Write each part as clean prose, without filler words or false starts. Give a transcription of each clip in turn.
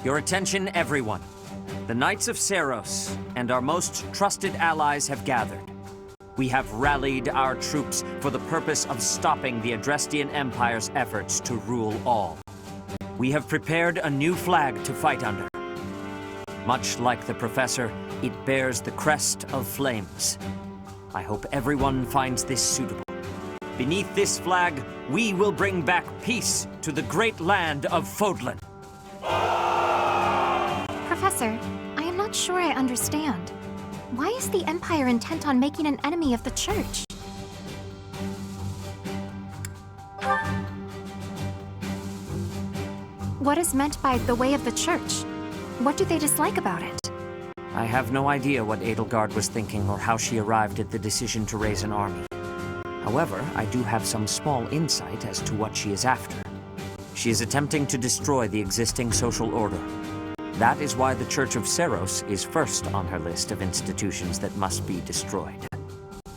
Your attention, everyone. The Knights of Seiros and our most trusted allies have gathered. We have rallied our troops for the purpose of stopping the Adrestian Empire's efforts to rule all. We have prepared a new flag to fight under. Much like the Professor, it bears the crest of flames. I hope everyone finds this suitable. Beneath this flag, we will bring back peace to the great land of Fodlan. Professor, I am not sure I understand. Why is the Empire intent on making an enemy of the Church? What is meant by the way of the Church? What do they dislike about it? I have no idea what Edelgard was thinking or how she arrived at the decision to raise an army. However, I do have some small insight as to what she is after. She is attempting to destroy the existing social order. That is why the Church of Seiros is first on her list of institutions that must be destroyed.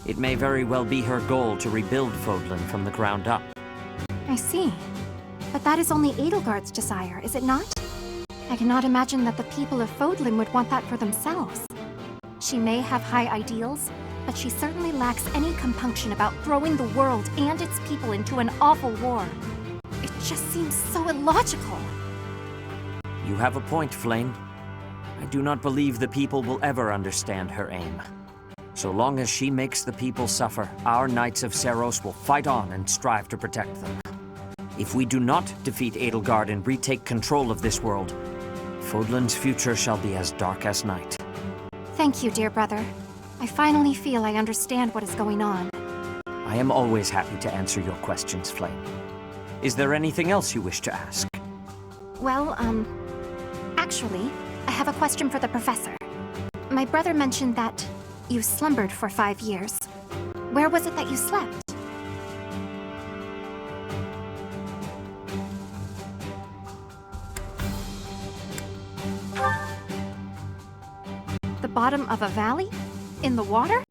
It may very well be her goal to rebuild Fodlan from the ground up. I see. But that is only Edelgard's desire, is it not? I cannot imagine that the people of Fodlan would want that for themselves. She may have high ideals, but she certainly lacks any compunction about throwing the world and its people into an awful war. It just seems so illogical. You have a point, Flame. I do not believe the people will ever understand her aim. So long as she makes the people suffer, our Knights of Seiros will fight on and strive to protect them. If we do not defeat Edelgard and retake control of this world, Fodlan's future shall be as dark as night. Thank you, dear brother. I finally feel I understand what is going on. I am always happy to answer your questions, Flame. Is there anything else you wish to ask? Well, actually, I have a question for the Professor. My brother mentioned that you slumbered for 5 years. Where was it that you slept? The bottom of a valley? In the water?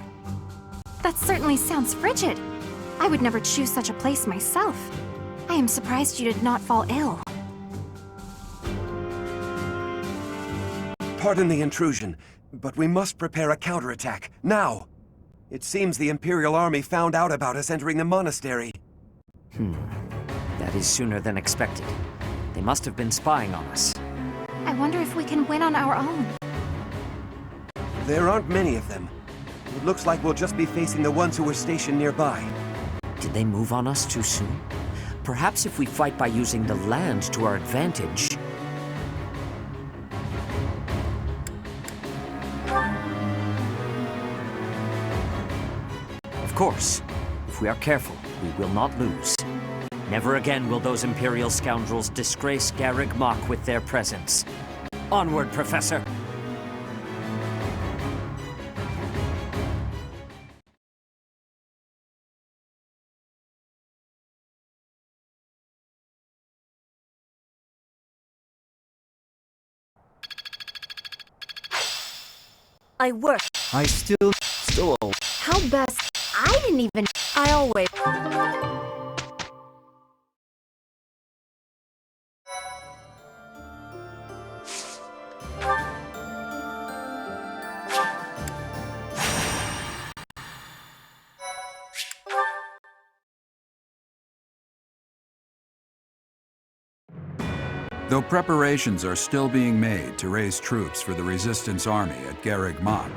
That certainly sounds frigid. I would never choose such a place myself. I am surprised you did not fall ill. Pardon the intrusion, but we must prepare a counterattack, now! It seems the Imperial Army found out about us entering the monastery. That is sooner than expected. They must have been spying on us. I wonder if we can win on our own. There aren't many of them. It looks like we'll just be facing the ones who were stationed nearby. Did they move on us too soon? Perhaps if we fight by using the land to our advantage... Of course, if we are careful, we will not lose. Never again will those Imperial scoundrels disgrace Garreg Mach with their presence. Onward, Professor! I work. I still... How best? I didn't even... I always... Though preparations are still being made to raise troops for the Resistance Army at Garreg Mach,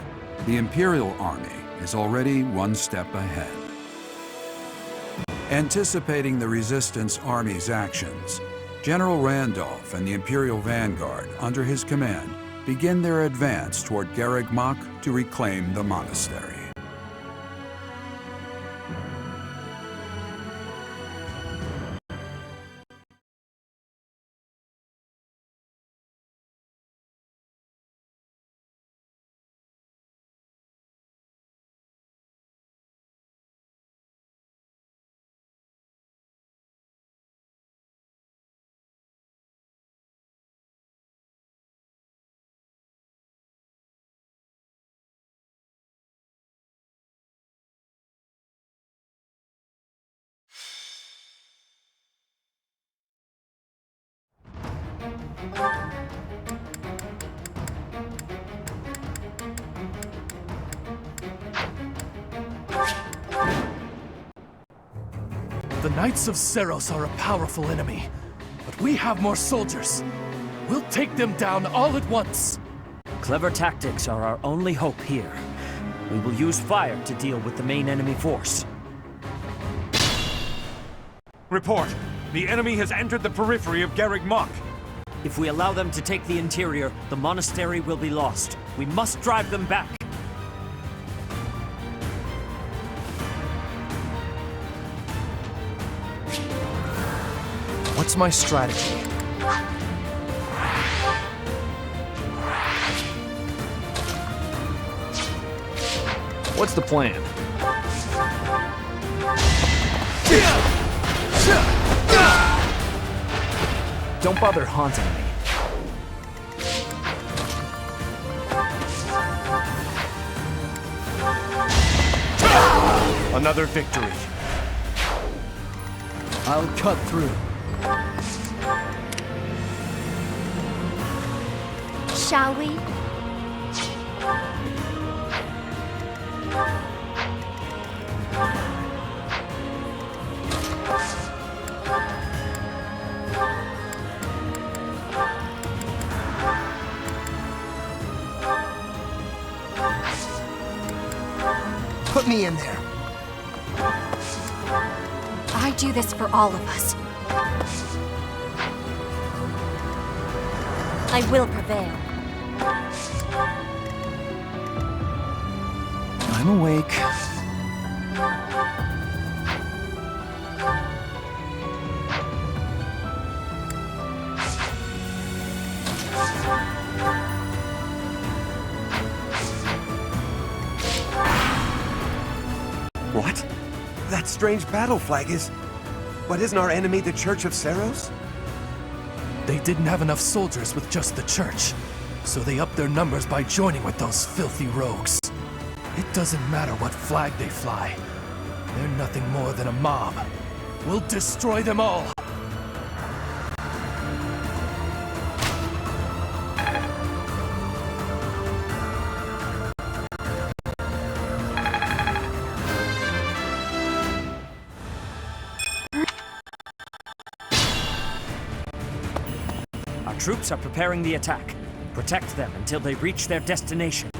the Imperial Army is already one step ahead. Anticipating the Resistance Army's actions, General Randolph and the Imperial Vanguard under his command begin their advance toward Garreg Mach to reclaim the monastery. The Knights of Seros are a powerful enemy, but we have more soldiers. We'll take them down all at once. Clever tactics are our only hope here. We will use fire to deal with the main enemy force. Report! The enemy has entered the periphery of Garreg Mach. If we allow them to take the interior, the monastery will be lost. We must drive them back. What's my strategy? What's the plan? Don't bother haunting me. Another victory. I'll cut through. Shall we? Put me in there. I do this for all of us. I will prevail. I'm awake. What? That strange battle flag is... But isn't our enemy the Church of Seros? They didn't have enough soldiers with just the church, so they upped their numbers by joining with those filthy rogues. It doesn't matter what flag they fly. They're nothing more than a mob. We'll destroy them all! Our troops are preparing the attack. Protect them until they reach their destination.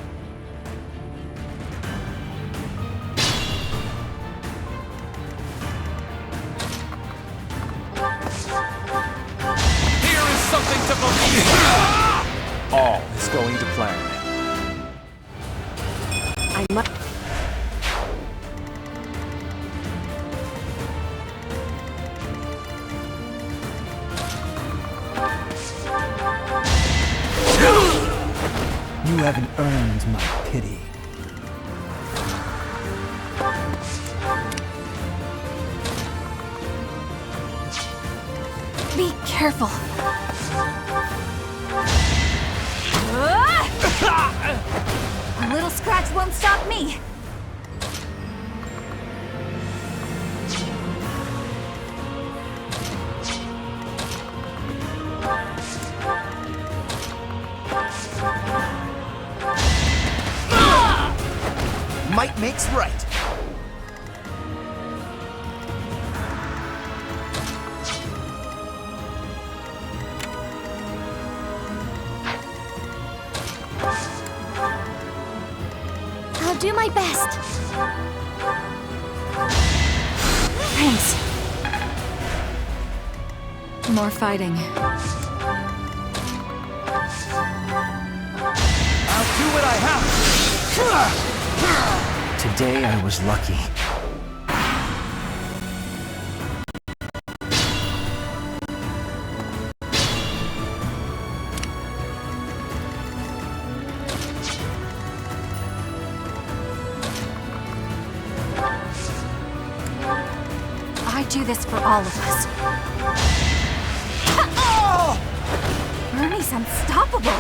Here is something to believe in! All is going to plan. I must. You haven't earned my pity. Be careful. A little scratch won't stop me. Might makes right. I'll do my best. Thanks. More fighting. I'll do what I have to. Today I was lucky. I do this for all of us. Bernie's unstoppable.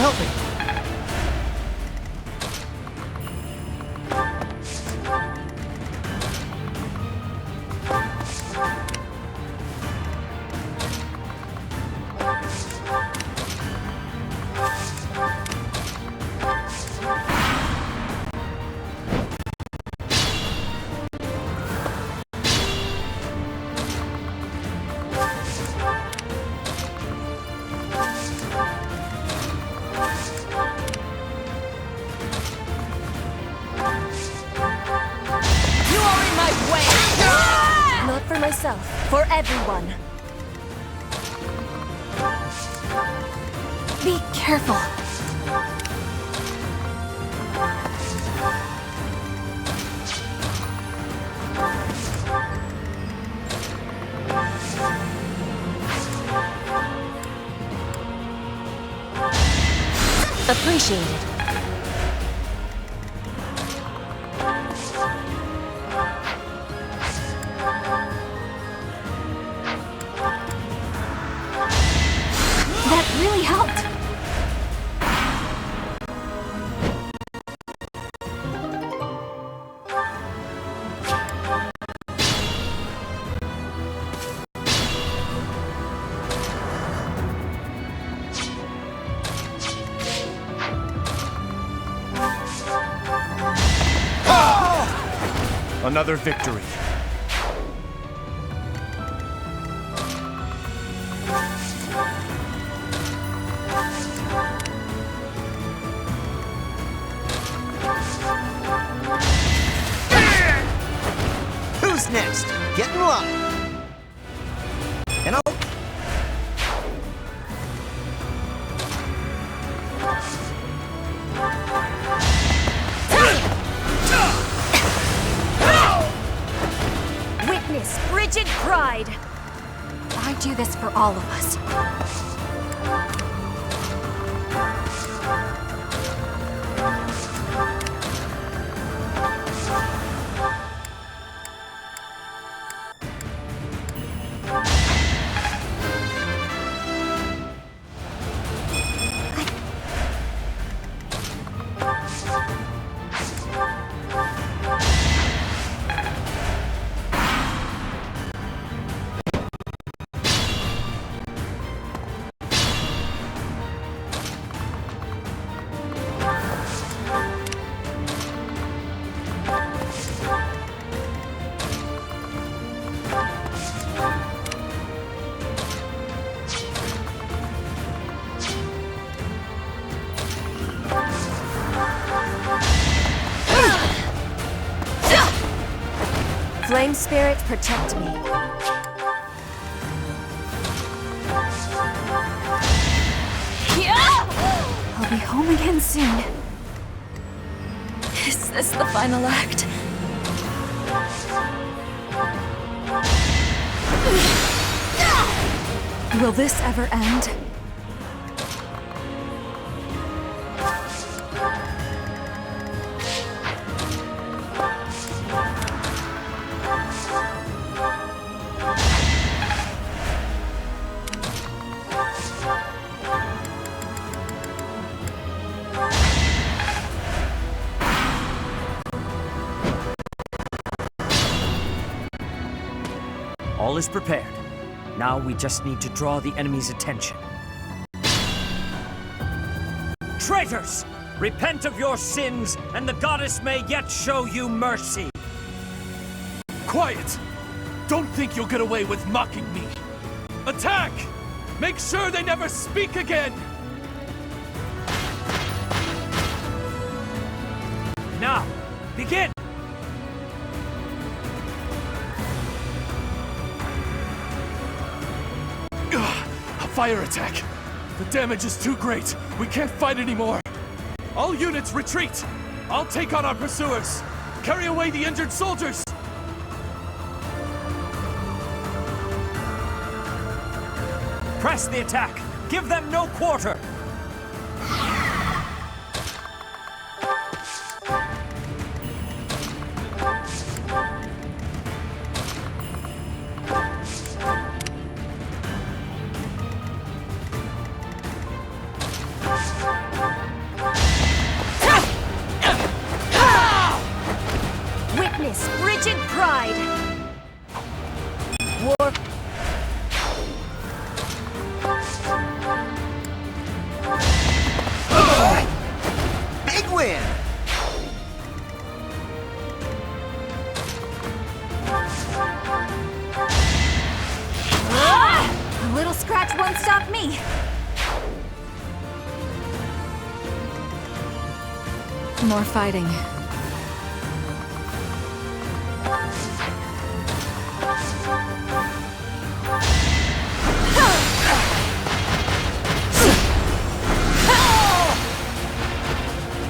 Help me! Not for myself, for everyone. Be careful. Appreciated. That really helped. Another victory. Who's next? Get in line! And I'll... Witness frigid pride. I do this for all of us. Flame spirits protect me. I'll be home again soon. Is this the final act? Will this ever end? All is prepared. Now we just need to draw the enemy's attention. Traitors! Repent of your sins, and the goddess may yet show you mercy. Quiet! Don't think you'll get away with mocking me. Attack! Make sure they never speak again! Now, begin! A fire attack! The damage is too great! We can't fight anymore! All units retreat! I'll take on our pursuers! Carry away the injured soldiers! Press the attack! Give them no quarter! Witness frigid pride! War... Big win! A little scratch won't stop me! More fighting.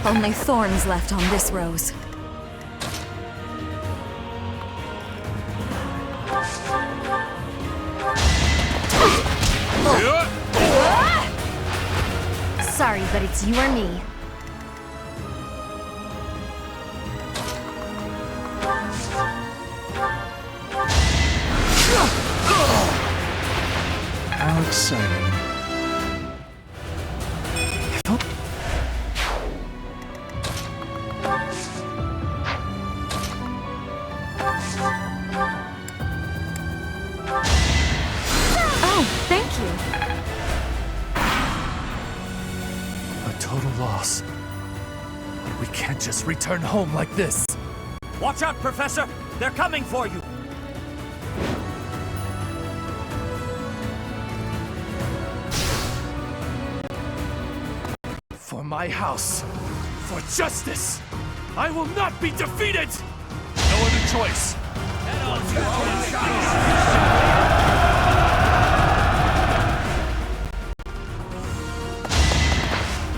Only thorns left on this rose. Sorry, but it's you or me. How exciting. Oh, thank you. A total loss. We can't just return home like this. Watch out, Professor! They're coming for you! For my house, for justice, I will not be defeated! No other choice.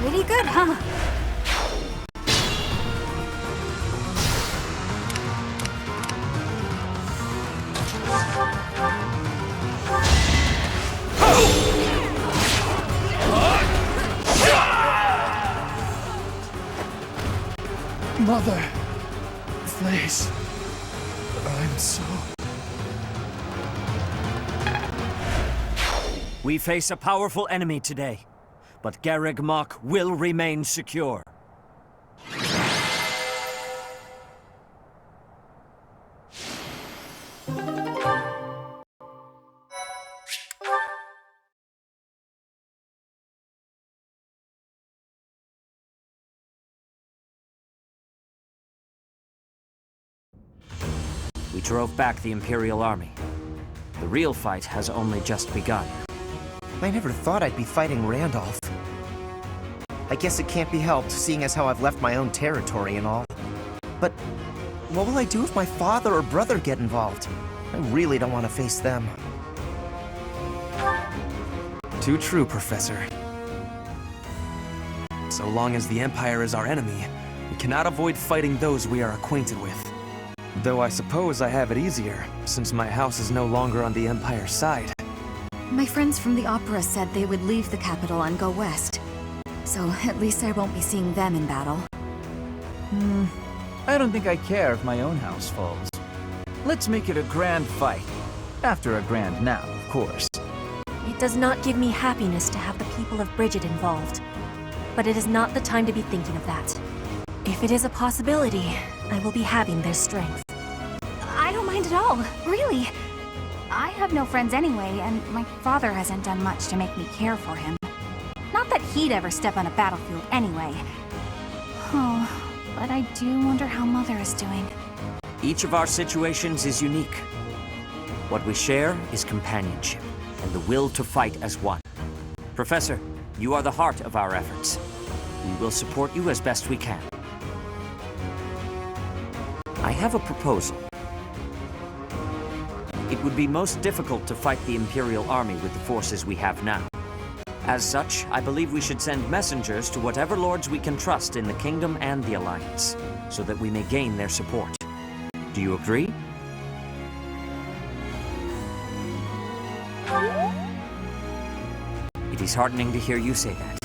Pretty good, huh? Mother, please. I'm so... We face a powerful enemy today, but Garreg Mach will remain secure. We drove back the Imperial Army. The real fight has only just begun. I never thought I'd be fighting Randolph. I guess it can't be helped, seeing as how I've left my own territory and all. But what will I do if my father or brother get involved? I really don't want to face them. Too true, Professor. So long as the Empire is our enemy, we cannot avoid fighting those we are acquainted with. Though I suppose I have it easier, since my house is no longer on the Empire's side. My friends from the opera said they would leave the capital and go west. So at least I won't be seeing them in battle. I don't think I care if my own house falls. Let's make it a grand fight. After a grand nap, of course. It does not give me happiness to have the people of Bridget involved. But it is not the time to be thinking of that. If it is a possibility, I will be having their strength. I don't mind at all, really. I have no friends anyway, and my father hasn't done much to make me care for him. Not that he'd ever step on a battlefield anyway. Oh, but I do wonder how Mother is doing. Each of our situations is unique. What we share is companionship, and the will to fight as one. Professor, you are the heart of our efforts. We will support you as best we can. I have a proposal. It would be most difficult to fight the Imperial Army with the forces we have now. As such, I believe we should send messengers to whatever lords we can trust in the Kingdom and the Alliance, so that we may gain their support. Do you agree? It is heartening to hear you say that.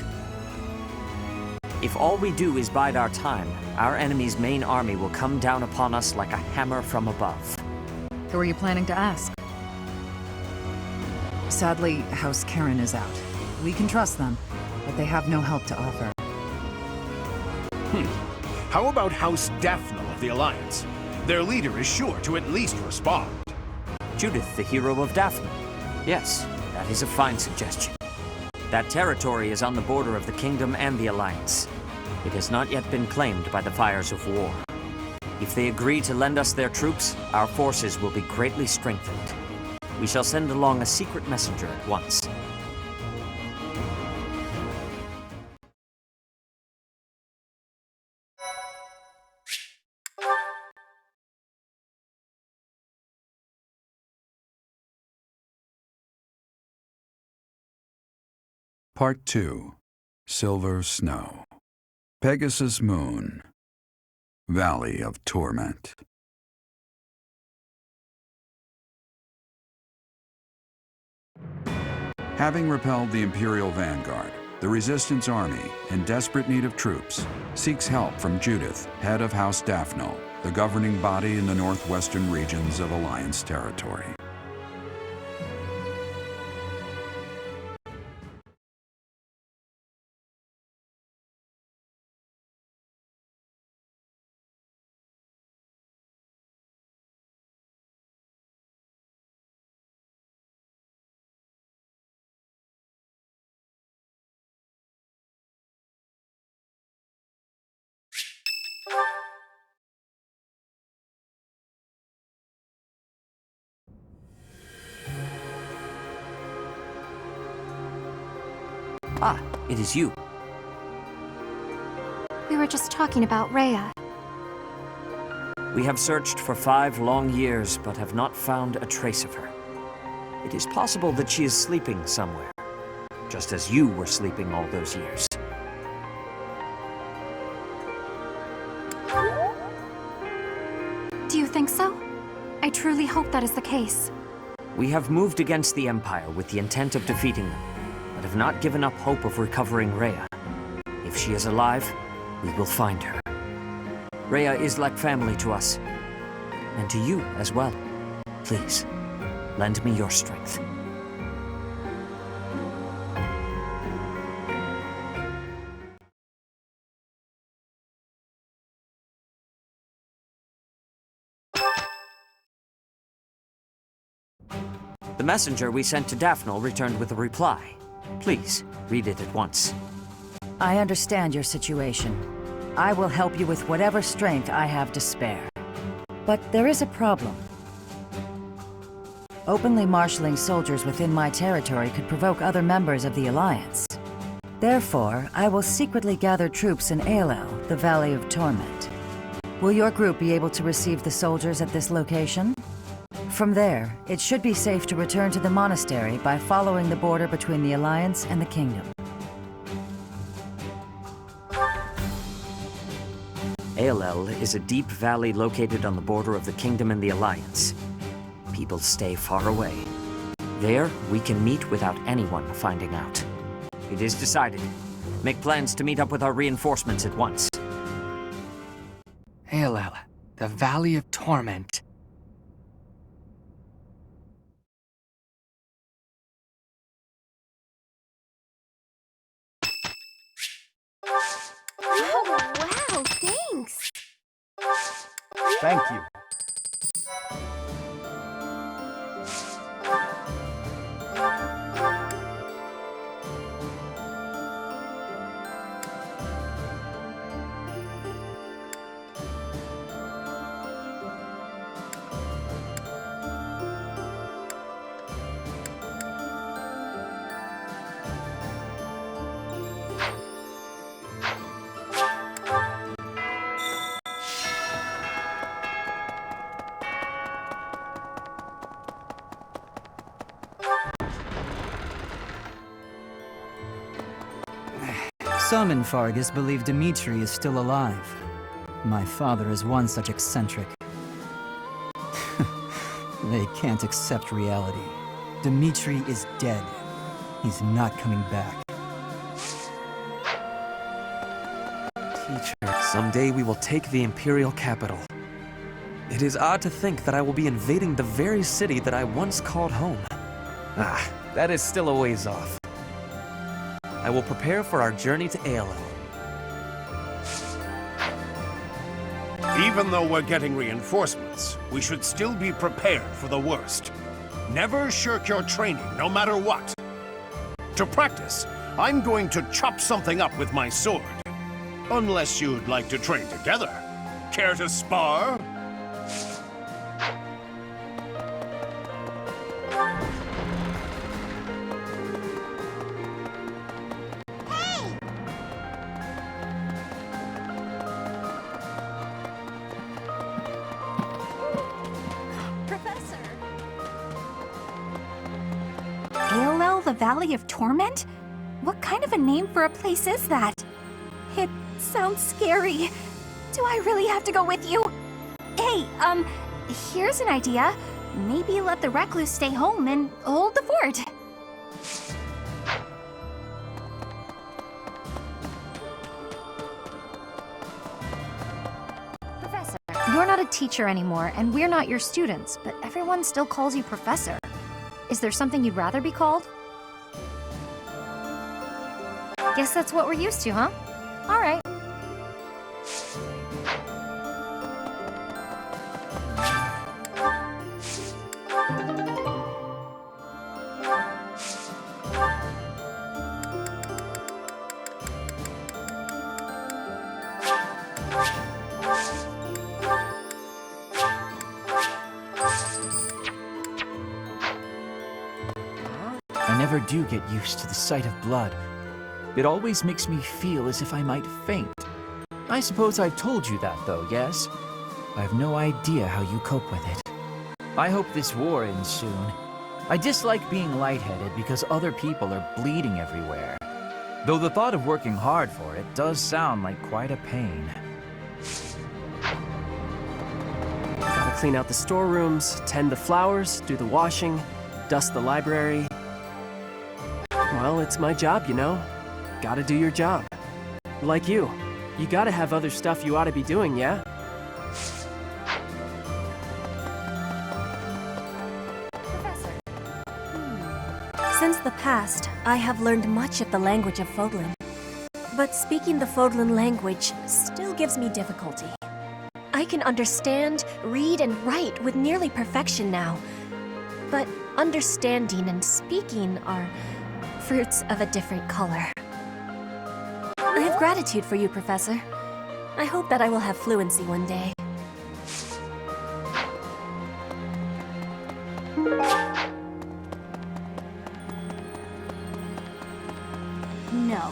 If all we do is bide our time, our enemy's main army will come down upon us like a hammer from above. Who are you planning to ask? Sadly, House Karen is out. We can trust them, but they have no help to offer. How about House Daphne of the Alliance? Their leader is sure to at least respond. Judith, the hero of Daphne. Yes, that is a fine suggestion. That territory is on the border of the Kingdom and the Alliance. It has not yet been claimed by the fires of war. If they agree to lend us their troops, our forces will be greatly strengthened. We shall send along a secret messenger at once. Part 2. Silver Snow. Pegasus Moon. Valley of Torment. Having repelled the Imperial Vanguard, the Resistance Army, in desperate need of troops, seeks help from Judith, head of House Daphnel, the governing body in the northwestern regions of Alliance territory. Ah, it is you. We were just talking about Rhea. We have searched for 5 long years, but have not found a trace of her. It is possible that she is sleeping somewhere, just as you were sleeping all those years. Do you think so? I truly hope that is the case. We have moved against the Empire with the intent of defeating them, but have not given up hope of recovering Rhea. If she is alive, we will find her. Rhea is like family to us, and to you as well. Please, lend me your strength. The messenger we sent to Daphnel returned with a reply. Please, read it at once. I understand your situation. I will help you with whatever strength I have to spare. But there is a problem. Openly marshaling soldiers within my territory could provoke other members of the Alliance. Therefore, I will secretly gather troops in Emblem, the Valley of Torment. Will your group be able to receive the soldiers at this location? From there, it should be safe to return to the monastery by following the border between the Alliance and the Kingdom. Emblem is a deep valley located on the border of the Kingdom and the Alliance. People stay far away. There, we can meet without anyone finding out. It is decided. Make plans to meet up with our reinforcements at once. Emblem, the Valley of Torment. Oh, wow, thanks! Thank you. Some in Fargus believe Dimitri is still alive. My father is one such eccentric. They can't accept reality. Dimitri is dead. He's not coming back. Teacher, someday we will take the Imperial capital. It is odd to think that I will be invading the very city that I once called home. Ah, that is still a ways off. I will prepare for our journey to Emblem. Even though we're getting reinforcements, we should still be prepared for the worst. Never shirk your training, no matter what. To practice, I'm going to chop something up with my sword. Unless you'd like to train together. Care to spar? The Valley of Torment? What kind of a name for a place is that? It sounds scary. Do I really have to go with you? Hey, here's an idea. Maybe let the recluse stay home and hold the fort. Professor, you're not a teacher anymore, and we're not your students, but everyone still calls you Professor. Is there something you'd rather be called? Guess that's what we're used to, huh? All right. I never do get used to the sight of blood. It always makes me feel as if I might faint. I suppose I've told you that, though, yes? I have no idea how you cope with it. I hope this war ends soon. I dislike being lightheaded because other people are bleeding everywhere. Though the thought of working hard for it does sound like quite a pain. Gotta clean out the storerooms, tend the flowers, do the washing, dust the library. Well, it's my job, you know. Gotta do your job. Like you gotta have other stuff you ought to be doing, yeah? Professor. Since the past, I have learned much of the language of Fodlan. But speaking the Fodlan language still gives me difficulty. I can understand, read, and write with nearly perfection now. But understanding and speaking are fruits of a different color. I have gratitude for you, Professor. I hope that I will have fluency one day. No.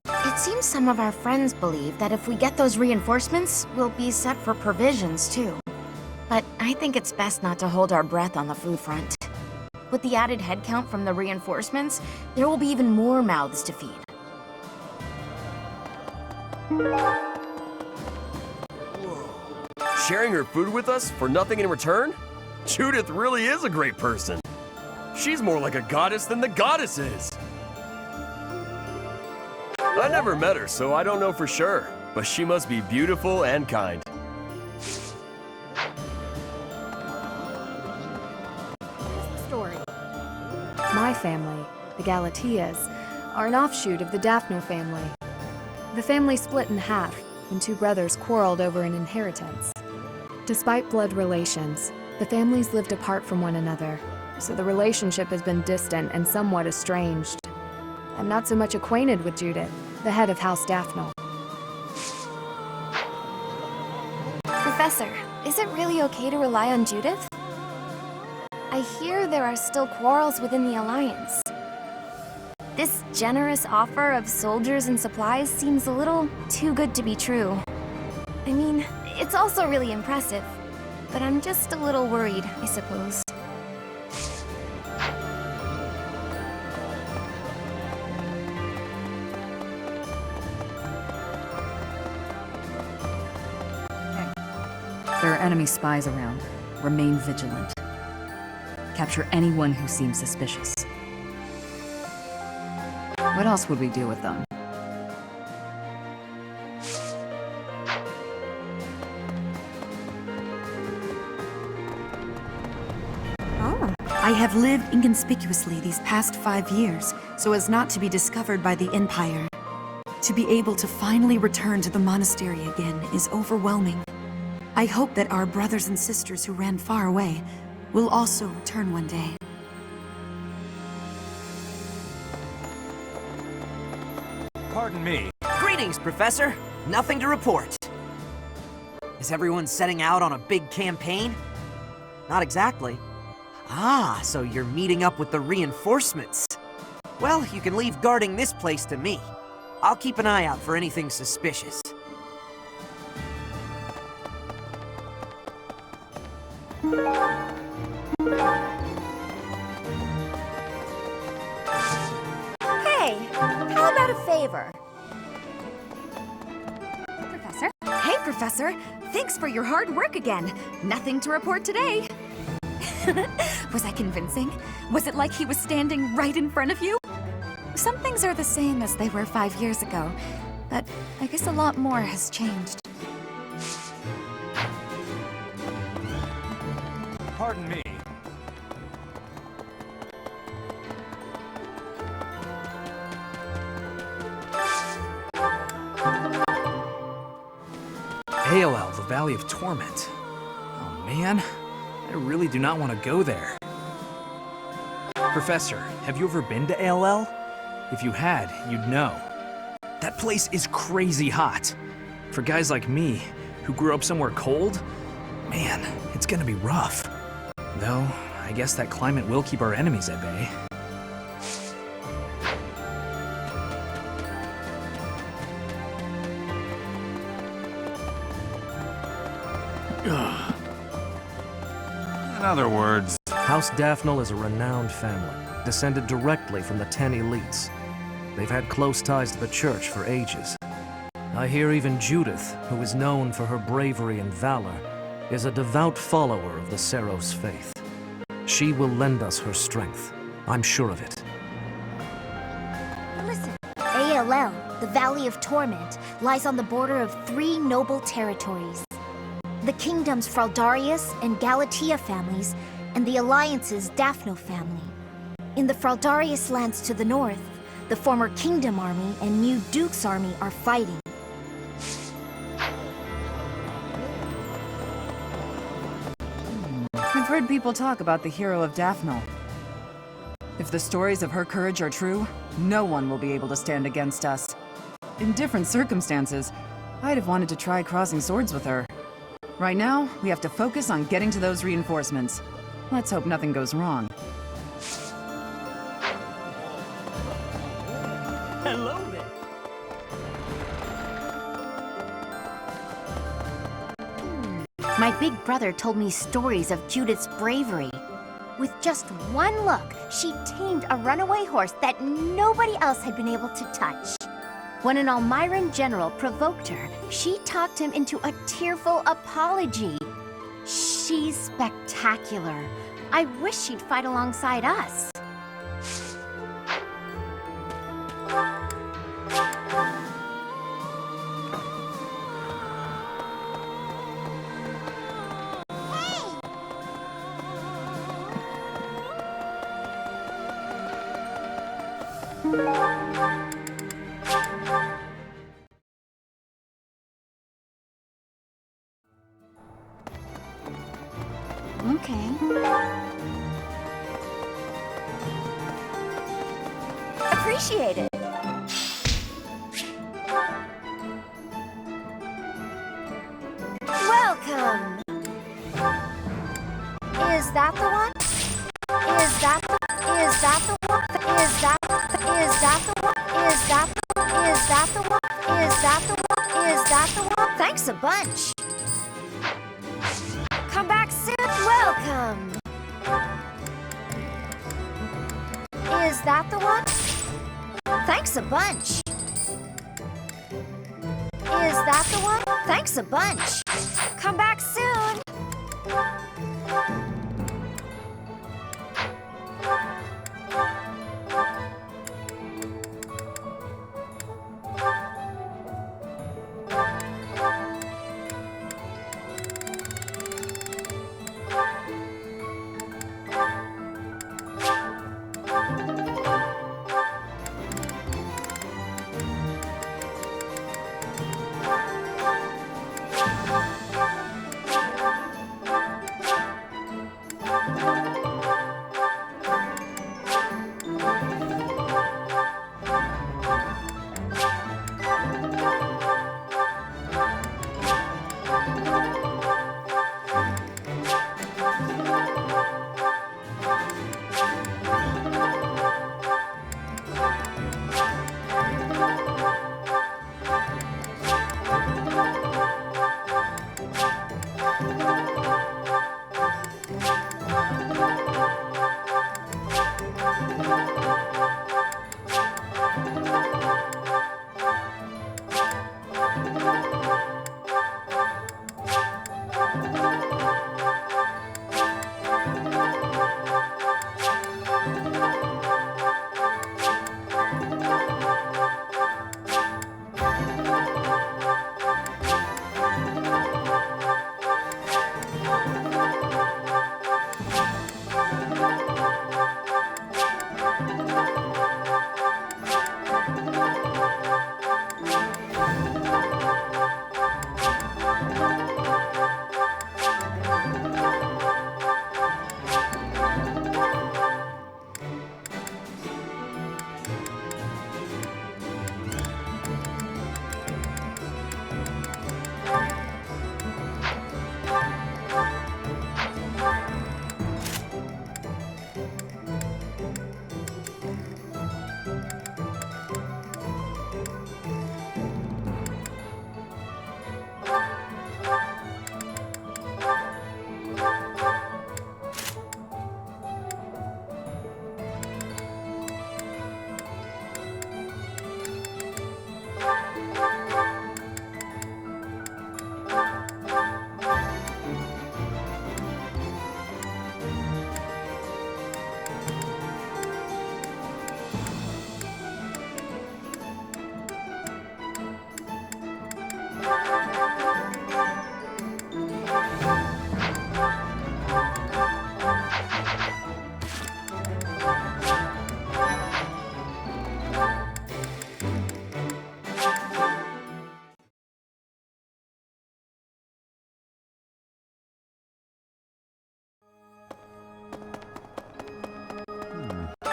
It seems some of our friends believe that if we get those reinforcements, we'll be set for provisions, too. But I think it's best not to hold our breath on the food front. With the added headcount from the reinforcements, there will be even more mouths to feed. Sharing her food with us for nothing in return? Judith really is a great person. She's more like a goddess than the goddess is. I never met her, so I don't know for sure, but she must be beautiful and kind. Here's the story. My family, the Galatias, are an offshoot of the Daphno family. The family split in half, and two brothers quarreled over an inheritance. Despite blood relations, the families lived apart from one another, so the relationship has been distant and somewhat estranged. I'm not so much acquainted with Judith, the head of House Daphno. Professor, is it really okay to rely on Judith? I hear there are still quarrels within the Alliance. This generous offer of soldiers and supplies seems a little too good to be true. I mean, it's also really impressive, but I'm just a little worried, I suppose. There are enemy spies around. Remain vigilant. Capture anyone who seems suspicious. What else would we do with them? I have lived inconspicuously these past 5 years, so as not to be discovered by the Empire. To be able to finally return to the monastery again is overwhelming. I hope that our brothers and sisters who ran far away will also return one day. Pardon me. Greetings, Professor. Nothing to report. Is everyone setting out on a big campaign? Not exactly. Ah, so you're meeting up with the reinforcements. Well, you can leave guarding this place to me. I'll keep an eye out for anything suspicious. Hey, how about a favor? Professor? Hey, Professor! Thanks for your hard work again. Nothing to report today. Was I convincing? Was it like he was standing right in front of you? Some things are the same as they were 5 years ago, but I guess a lot more has changed. Pardon me. AOL, the Valley of Torment. Oh man, I really do not want to go there. Professor, have you ever been to AOL? If you had, you'd know. That place is crazy hot. For guys like me, who grew up somewhere cold, man, it's gonna be rough. Though, I guess that climate will keep our enemies at bay. In other words... House Daphnel is a renowned family, descended directly from the 10 elites. They've had close ties to the church for ages. I hear even Judith, who is known for her bravery and valor, is a devout follower of the Seros faith. She will lend us her strength. I'm sure of it. Listen, ALL, the Valley of Torment, lies on the border of 3 noble territories. The kingdom's Fraldarius and Galatea families, and the Alliance's Daphnel family. In the Fraldarius lands to the north, the former Kingdom Army and New Duke's army are fighting. I've heard people talk about the hero of Daphnel. If the stories of her courage are true, no one will be able to stand against us. In different circumstances, I'd have wanted to try crossing swords with her. Right now, we have to focus on getting to those reinforcements. Let's hope nothing goes wrong. Hello there. My big brother told me stories of Judith's bravery. With just one look, she tamed a runaway horse that nobody else had been able to touch. When an Almiran general provoked her, she talked him into a tearful apology. She's spectacular. I wish she'd fight alongside us. Okay. Appreciate it. Welcome. Is that the one? Is that the one? Is that the one? Is that the one? Is that the one? Is that the one? Is that the one? Is that the one? Thanks a bunch. Come back soon. Welcome. Is that the one? Thanks a bunch. Is that the one? Thanks a bunch. Come back soon.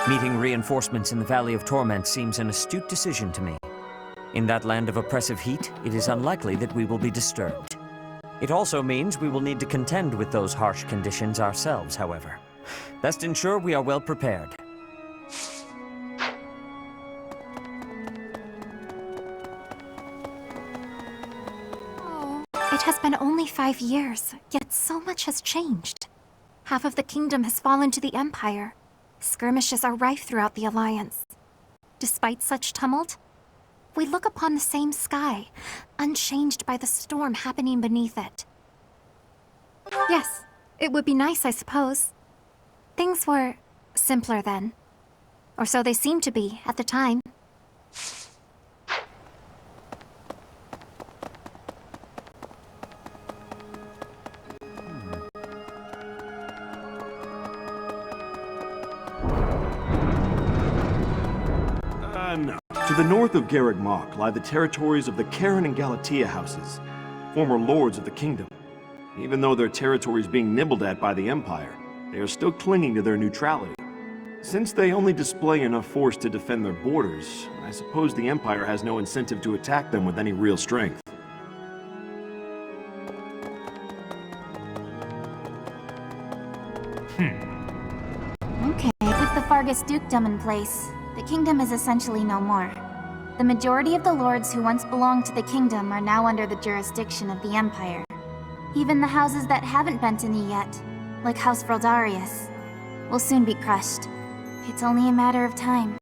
Meeting reinforcements in the Valley of Torment seems an astute decision to me. In that land of oppressive heat, it is unlikely that we will be disturbed. It also means we will need to contend with those harsh conditions ourselves, however. Best ensure we are well prepared. It has been only 5 years, yet so much has changed. Half of the kingdom has fallen to the Empire. Skirmishes are rife throughout the Alliance. Despite such tumult, we look upon the same sky, unchanged by the storm happening beneath it. Yes, it would be nice, I suppose. Things were simpler then. Or so they seemed to be at the time. No. To the north of Garreg Mach lie the territories of the Karen and Galatea houses, former lords of the kingdom. Even though their territory is being nibbled at by the Empire, they are still clinging to their neutrality. Since they only display enough force to defend their borders, I suppose the Empire has no incentive to attack them with any real strength. Okay, with the Fargus dukedom in place, the kingdom is essentially no more. The majority of the lords who once belonged to the kingdom are now under the jurisdiction of the Empire. Even the houses that haven't bent a knee yet, like House Fraldarius, will soon be crushed. It's only a matter of time.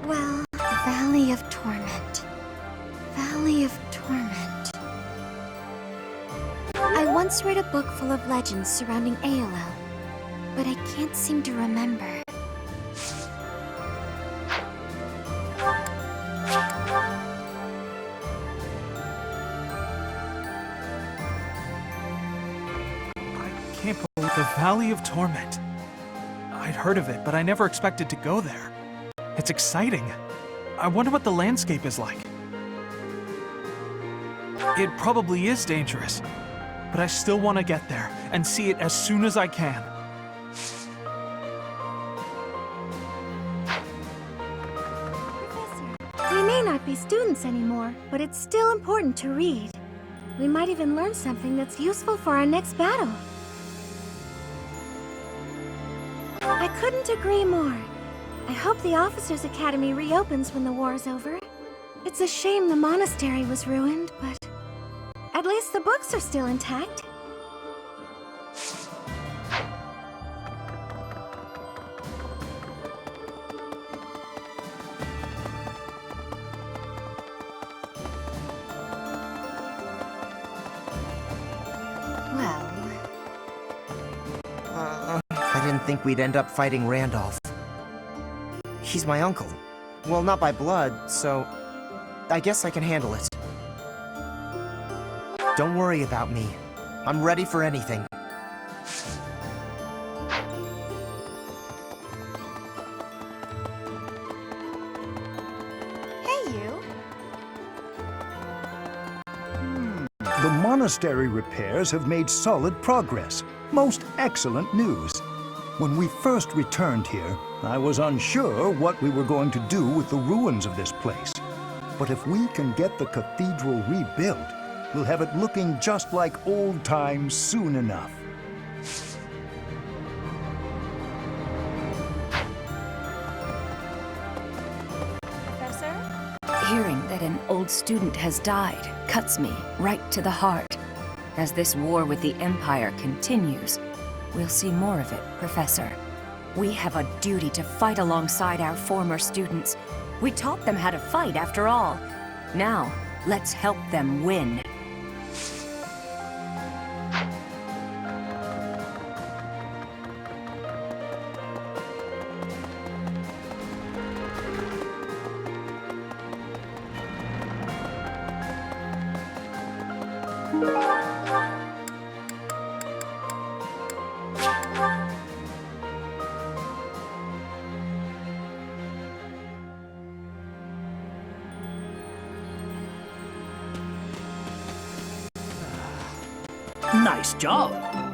Well, Valley of Torment. Valley of Torment. I once read a book full of legends surrounding ALL, but I can't seem to remember. I can't believe the Valley of Torment. I'd heard of it, but I never expected to go there. It's exciting. I wonder what the landscape is like. It probably is dangerous, but I still want to get there and see it as soon as I can. We may not be students anymore, but it's still important to read. We might even learn something that's useful for our next battle. I couldn't agree more. I hope the Officers' Academy reopens when the war's over. It's a shame the monastery was ruined, but at least the books are still intact. I didn't think we'd end up fighting Randolph. He's my uncle. Well, not by blood, so I guess I can handle it. Don't worry about me. I'm ready for anything. Hey, you. The monastery repairs have made solid progress. Most excellent news. When we first returned here, I was unsure what we were going to do with the ruins of this place. But if we can get the cathedral rebuilt, we'll have it looking just like old times soon enough. Professor? Hearing that an old student has died cuts me right to the heart. As this war with the Empire continues, we'll see more of it, Professor. We have a duty to fight alongside our former students. We taught them how to fight, after all. Now, let's help them win. Nice job.